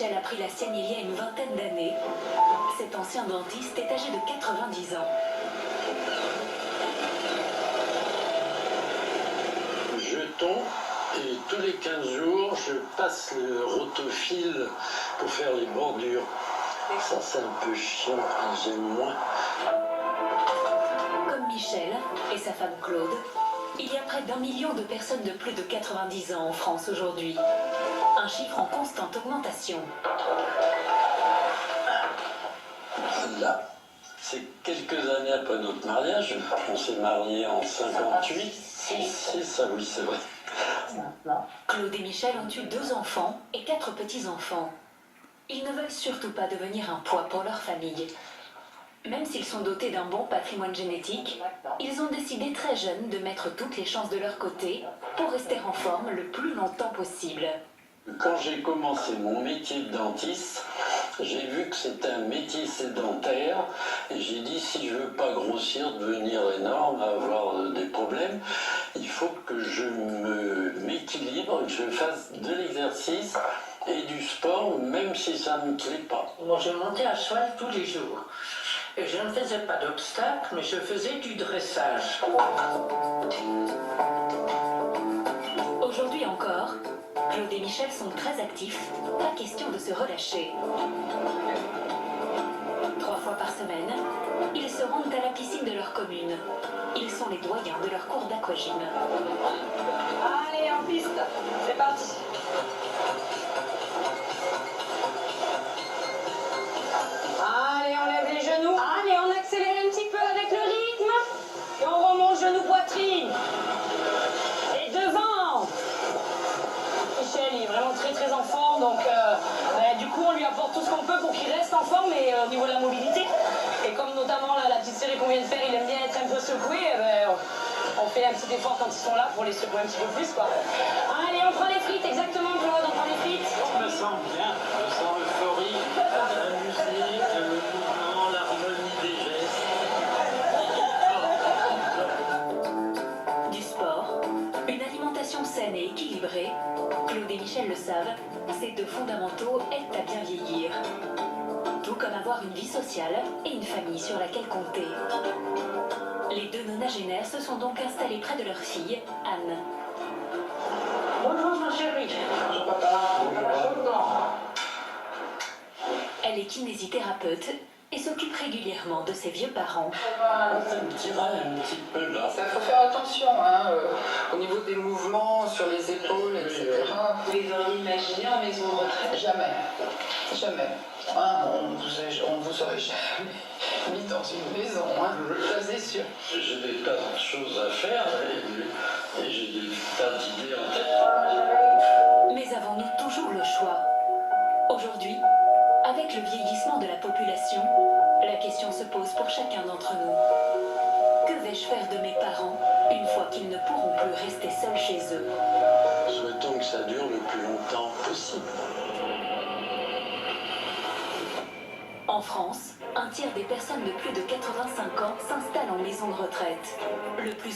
Michel a pris la sienne il y a une vingtaine d'années. Cet ancien dentiste est âgé de 90 ans. Je tombe et tous les 15 jours, je passe le rotofil pour faire les bordures. Ça, c'est un peu chiant, j'aime moins. Comme Michel et sa femme Claude, il y a près d'1 million de personnes de plus de 90 ans en France aujourd'hui. Un chiffre en constante augmentation. Là, c'est quelques années après notre mariage. On s'est mariés en 58. C'est ça, oui, c'est vrai. Claude et Michel ont eu 2 enfants et 4 petits-enfants. Ils ne veulent surtout pas devenir un poids pour leur famille. Même s'ils sont dotés d'un bon patrimoine génétique, ils ont décidé très jeunes de mettre toutes les chances de leur côté pour rester en forme le plus longtemps possible. Quand j'ai commencé mon métier de dentiste, j'ai vu que c'était un métier sédentaire et j'ai dit si je veux pas grossir, devenir énorme, avoir des problèmes, il faut que je m'équilibre, que je fasse de l'exercice et du sport, même si ça ne me plaît pas. Moi, je montais à cheval tous les jours. Et je ne faisais pas d'obstacles, mais je faisais du dressage. Aujourd'hui encore, Claude et Michel sont très actifs, pas question de se relâcher. 3 fois par semaine, ils se rendent à la piscine de leur commune. Ils sont les doyens de leur cours d'aquagym. Allez, en piste, c'est parti. Allez, on lève les genoux. Allez, on accélère un petit peu avec le rythme. Et on remonte genou poitrine. Et devant. Michel, il est vraiment très en forme, donc du coup on lui apporte tout ce qu'on peut pour qu'il reste en forme et au niveau de la mobilité. Et comme notamment là, la petite série qu'on vient de faire, il aime bien être un peu secoué, on fait un petit effort quand ils sont là pour les secouer un petit peu plus, quoi. Allez, on prend les frites, exactement, Claude, on prend les frites. Je me sens bien, je me sens euphorique, la musique, le mouvement, l'harmonie des gestes. Du sport, une alimentation saine et équilibrée, Claude et Michel le savent, ces 2 fondamentaux aident à bien vieillir. Tout comme avoir une vie sociale et une famille sur laquelle compter. Les 2 nonagénaires se sont donc installés près de leur fille, Anne. Bonjour, ma chérie. Bonjour, papa. Elle est kinésithérapeute et s'occupe régulièrement de ses vieux parents. Ça me tiraille un petit peu là. Ça faut faire attention au niveau des mouvements sur les épaules, etc. Vous les auriez imaginé en maison de retraite? Jamais. On ne vous aurait jamais mis dans une maison, ça c'est sûr. J'ai des tas de choses à faire et j'ai des tas d'idées en tête. Mais avons-nous toujours le choix? Aujourd'hui, avec le vieillissement de la population, la question se pose pour chacun d'entre nous. Que vais-je faire de mes parents une fois qu'ils ne pourront plus rester seuls chez eux? Souhaitons que ça dure le plus longtemps possible. En France, un tiers des personnes de plus de 85 ans s'installent en maison de retraite. Le plus